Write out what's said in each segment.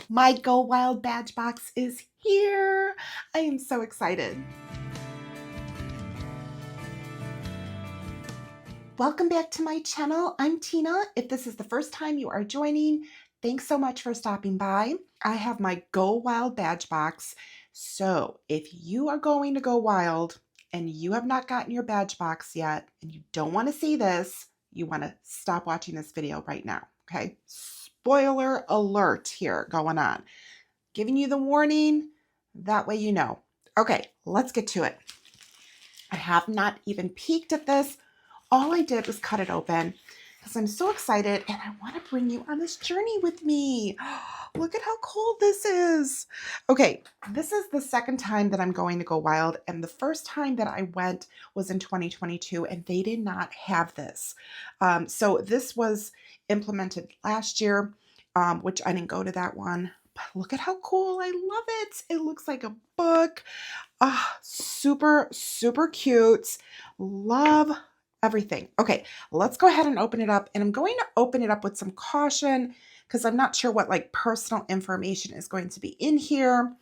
My Go Wild badge box is here. I am so excited. Welcome back to my channel. I'm Tina. If this is the first time you are joining, thanks so much for stopping by. I have my Go Wild badge box. So if you are going to go wild and you have not gotten your badge box yet and you don't want to see this, you want to stop watching this video right now. Okay? Spoiler alert here going on. Giving you the warning, that way you know. Okay, let's get to it. I have not even peeked at this. All I did was cut it open because I'm so excited and I want to bring you on this journey with me. Look at how cool this is. Okay, this is the second time that I'm going to go wild, and the first time that I went was in 2022 and they did not have this. So this was implemented last year, which I didn't go to that one. But look at how cool. I love it. It looks like a book. Super, super cute. Love everything. Okay, let's go ahead and open it up. And I'm going to open it up with some caution because I'm not sure what like personal information is going to be in here.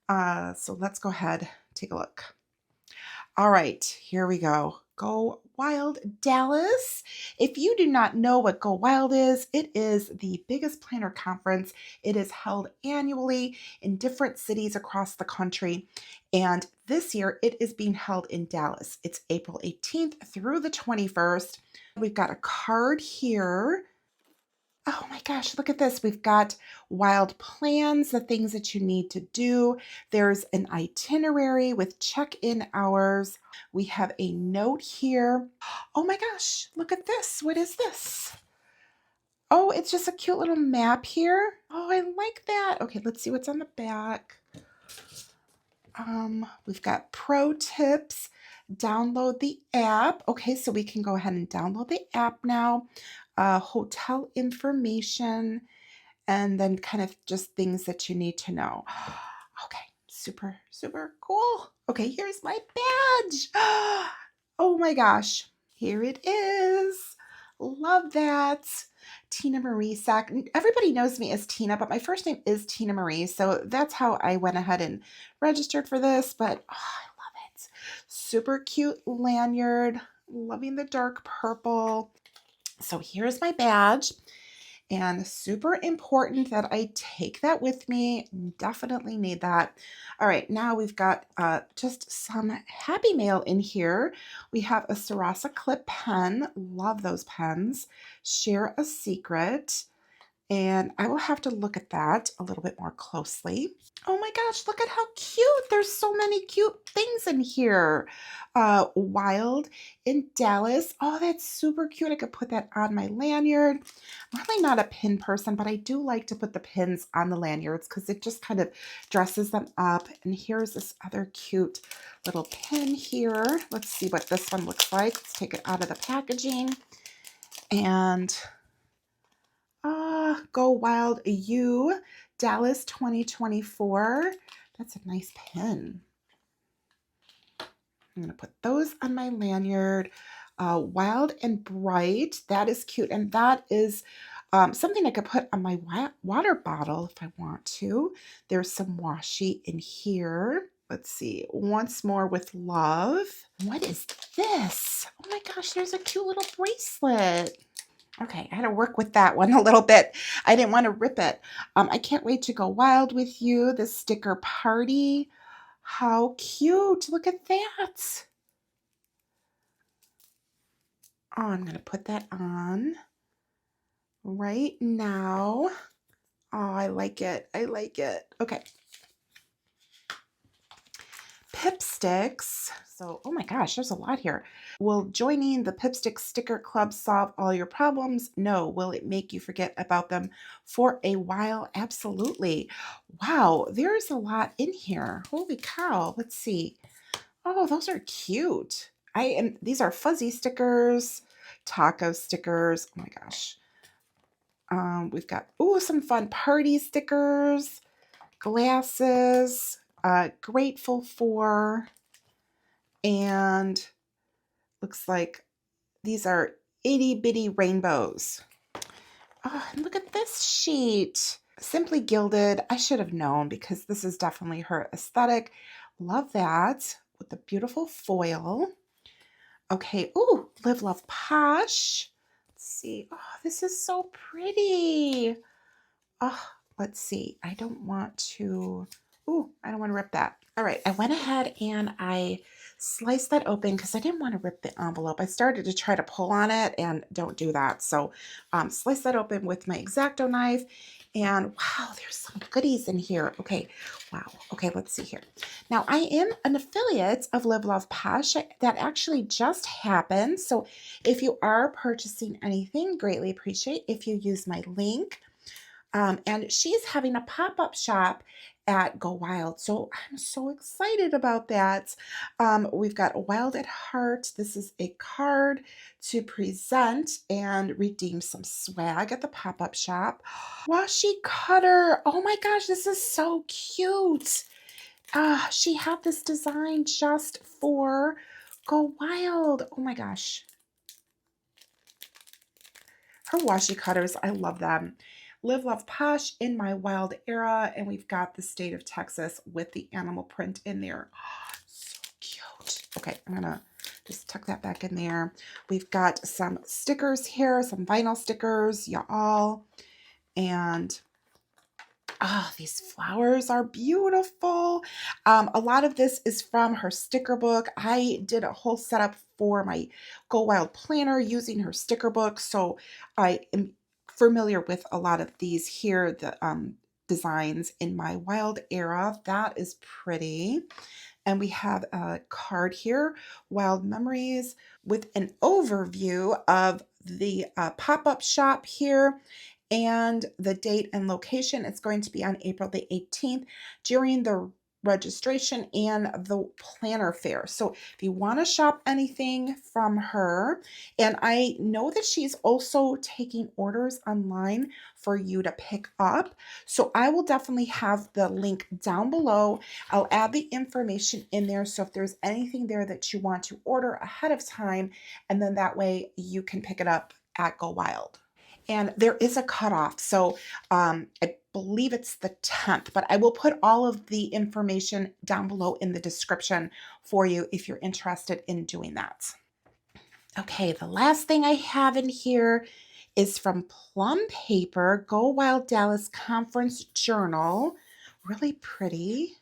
So let's go ahead, take a look. All right, here we go. Go Wild Dallas. If you do not know what Go Wild is, it is the biggest planner conference. It is held annually in different cities across the country. And this year it is being held in Dallas. It's April 18th through the 21st. We've got a card here. Oh my gosh, look at this. We've got wild plans, the things that you need to do. There's an itinerary with check-in hours. We have a note here. Oh my gosh, look at this. What is this? Oh, it's just a cute little map here. Oh, I like that. Okay, let's see what's on the back. We've got pro tips. Download the app. Okay, so we can go ahead and download the app now. Hotel information, and then kind of just things that you need to know. Okay, super, super cool. Okay, here's my badge. Oh my gosh, here it is. Love that. Tina Marie Sack. Everybody knows me as Tina, but my first name is Tina Marie, so that's how I went ahead and registered for this, but I love it. Super cute lanyard. Loving the dark purple. So here's my badge, and super important that I take that with me. Definitely need that. All right, now we've got just some happy mail in here. We have a Sarasa Clip pen. Love those pens. Share a secret. And I will have to look at that a little bit more closely. Oh my gosh, look at how cute. There's so many cute things in here. Wild in Dallas. Oh, that's super cute. I could put that on my lanyard. I'm really not a pin person, but I do like to put the pins on the lanyards because it just kind of dresses them up. And here's this other cute little pin here. Let's see what this one looks like. Let's take it out of the packaging. And Go Wild U Dallas 2024. That's a nice pin. I'm going to put those on my lanyard. Wild and Bright. That is cute. And that is something I could put on my water bottle if I want to. There's some washi in here. Let's see. Once More with Love. What is this? Oh my gosh, there's a cute little bracelet. Okay, I had to work with that one a little bit. I didn't want to rip it. I can't wait to go wild with you. The sticker party. How cute. Look at that. Oh, I'm going to put that on right now. Oh, I like it. I like it. Okay. Pipsticks. So, oh my gosh, there's a lot here. Will joining the Pipstick Sticker Club solve all your problems? No. Will it make you forget about them for a while? Absolutely. Wow, there's a lot in here. Holy cow. Let's see. Oh, those are cute. These are fuzzy stickers, taco stickers. Oh my gosh. We've got, some fun party stickers, glasses, grateful for, and looks like these are itty bitty rainbows. Oh, and look at this sheet. Simply Gilded. I should have known because this is definitely her aesthetic. Love that with the beautiful foil. Okay, ooh, Live Love Posh. Let's see. Oh, this is so pretty. Oh, let's see. I don't want to, ooh, I don't want to rip that. All right, I went ahead and I sliced that open because I didn't want to rip the envelope. I started to try to pull on it and don't do that. So slice that open with my X-Acto knife. And wow, there's some goodies in here. Okay, wow. Okay, let's see here. Now, I am an affiliate of Live Love Posh. That actually just happened. So if you are purchasing anything, greatly appreciate if you use my link. And she's having a pop-up shop at Go Wild. So I'm so excited about that. We've got Wild at Heart. This is a card to present and redeem some swag at the pop-up shop. Washi cutter. Oh my gosh, this is so cute. She had this design just for Go Wild. Oh my gosh. Her washi cutters, I love them. Live Love Posh in my wild era, and we've got the state of Texas with the animal print in there. Oh, so cute. Okay, I'm gonna just tuck that back in there. We've got some stickers here, some vinyl stickers, y'all. And these flowers are beautiful. A lot of this is from her sticker book. I did a whole setup for my Go Wild planner using her sticker book, so I am familiar with a lot of these here, the designs in my wild era. That is pretty. And we have a card here, Wild Memories, with an overview of the pop-up shop here and the date and location. It's going to be on April the 18th during the registration and the planner fair. So if you want to shop anything from her, and I know that she's also taking orders online for you to pick up. So I will definitely have the link down below. I'll add the information in there. So if there's anything there that you want to order ahead of time, and then that way you can pick it up at Go Wild. And there is a cutoff. So I believe it's the 10th, but I will put all of the information down below in the description for you if you're interested in doing that. Okay, the last thing I have in here is from Plum Paper, Go Wild Dallas Conference Journal. Really pretty.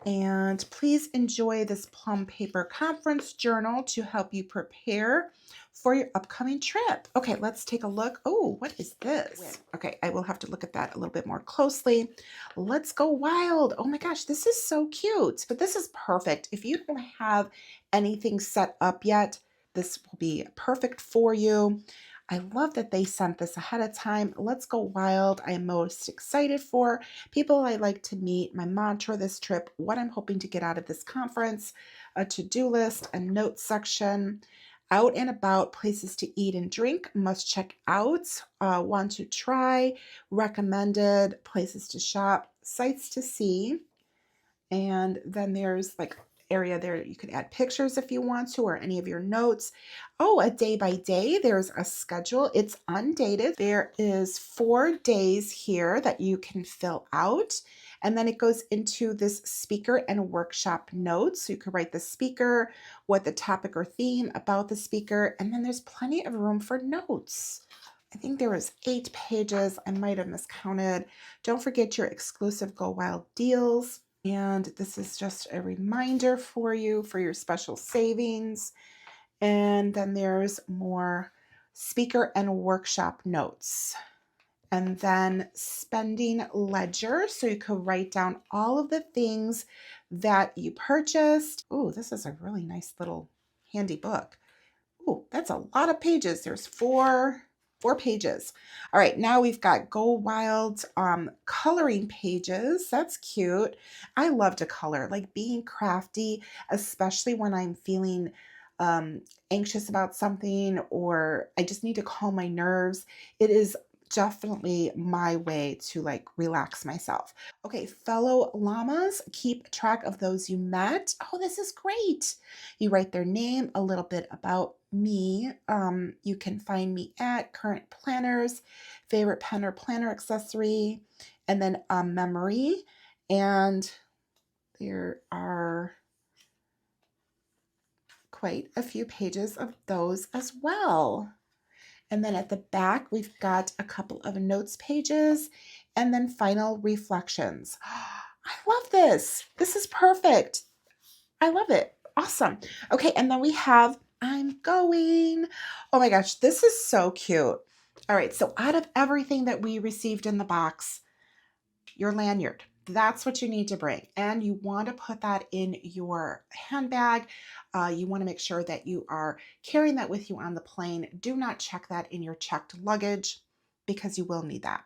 And please enjoy this Plum Paper Conference Journal to help you prepare for your upcoming trip. Okay, let's take a look. Oh, what is this? Okay, I will have to look at that a little bit more closely. Let's Go Wild. Oh my gosh, this is so cute. But this is perfect. If you don't have anything set up yet, this will be perfect for you. I love that they sent this ahead of time. Let's Go Wild. I am most excited for people I like to meet, my mantra this trip, what I'm hoping to get out of this conference, a to-do list, a notes section, out and about, places to eat and drink, must check out, want to try, recommended, places to shop, sights to see. And then there's like area there you could add pictures if you want to, or any of your notes. Oh, a day by day, there's a schedule. It's undated. There is 4 days here that you can fill out. And then it goes into this speaker and workshop notes. So you could write the speaker, what the topic or theme about the speaker, and then there's plenty of room for notes. I think there was 8 pages. I might have miscounted. Don't forget your exclusive Go Wild deals. And this is just a reminder for you for your special savings. And then there's more speaker and workshop notes. And then spending ledger. So you could write down all of the things that you purchased. Oh, this is a really nice little handy book. Oh, that's a lot of pages. There's four pages. All right, now we've got Go Wild coloring pages. That's cute. I love to color, like being crafty, especially when I'm feeling anxious about something or I just need to calm my nerves. It is definitely my way to like relax myself. Okay, fellow llamas, keep track of those you met. Oh, this is great. You write their name, a little bit about me, you can find me at Current Planners, Favorite Pen or Planner Accessory, and then Memory. And there are quite a few pages of those as well. And then at the back, we've got a couple of notes pages and then final reflections. I love this. This is perfect. I love it. Awesome. Okay, and then we have I'm going. Oh my gosh, this is so cute. All right, so out of everything that we received in the box, your lanyard. That's what you need to bring. And you want to put that in your handbag. You want to make sure that you are carrying that with you on the plane. Do not check that in your checked luggage because you will need that.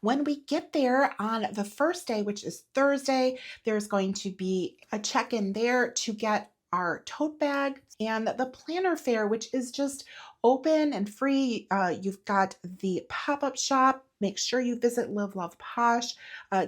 When we get there on the first day, which is Thursday, there's going to be a check-in there to get our tote bag and the planner fair, which is just open and free. You've got the pop-up shop. Make sure you visit LIVE.LOVE.POSH.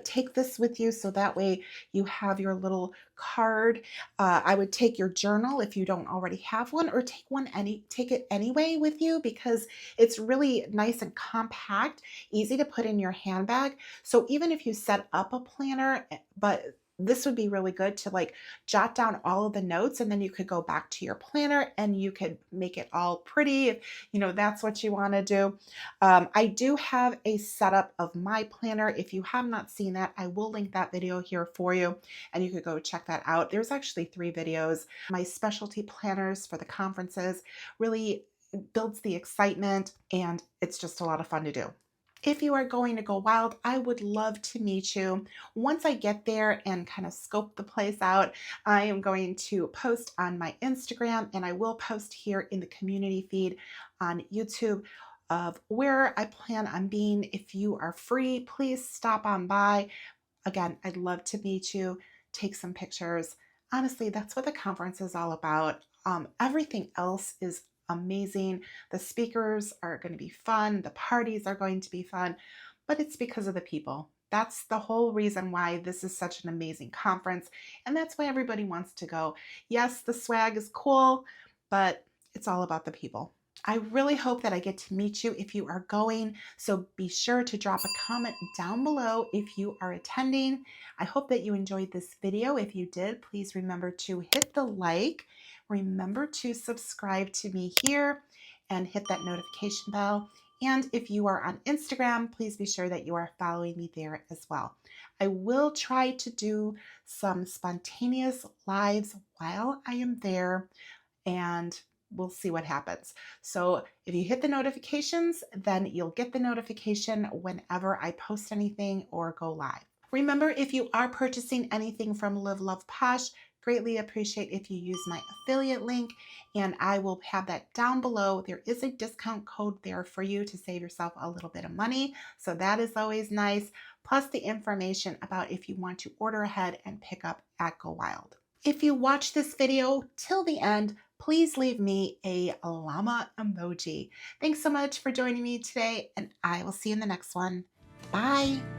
Take this with you so that way you have your little card. I would take your journal if you don't already have one, or take it anyway with you because it's really nice and compact, easy to put in your handbag. So even if you set up a planner, but this would be really good to like jot down all of the notes, and then you could go back to your planner and you could make it all pretty if that's what you want to do. I do have a setup of my planner. If you have not seen that, I will link that video here for you and you could go check that out. There's actually 3 videos. My specialty planners for the conferences really builds the excitement, and it's just a lot of fun to do. If you are going to go wild, I would love to meet you. Once I get there and kind of scope the place out, I am going to post on my Instagram, and I will post here in the community feed on YouTube of where I plan on being. If you are free, please stop on by. Again, I'd love to meet you, take some pictures. Honestly, that's what the conference is all about. Everything else is amazing. The speakers are going to be fun. The parties are going to be fun, but it's because of the people. That's the whole reason why this is such an amazing conference, and that's why everybody wants to go. Yes, the swag is cool, but it's all about the people. I really hope that I get to meet you if you are going, so be sure to drop a comment down below if you are attending. I hope that you enjoyed this video. If you did, please remember to hit the like. Remember to subscribe to me here and hit that notification bell. And if you are on Instagram, please be sure that you are following me there as well. I will try to do some spontaneous lives while I am there, and we'll see what happens. So if you hit the notifications, then you'll get the notification whenever I post anything or go live. Remember, if you are purchasing anything from Live Love Posh, greatly appreciate if you use my affiliate link, and I will have that down below. There is a discount code there for you to save yourself a little bit of money, so that is always nice, plus the information about if you want to order ahead and pick up at Go Wild. If you watch this video till the end, please leave me a llama emoji. Thanks so much for joining me today, and I will see you in the next one. Bye.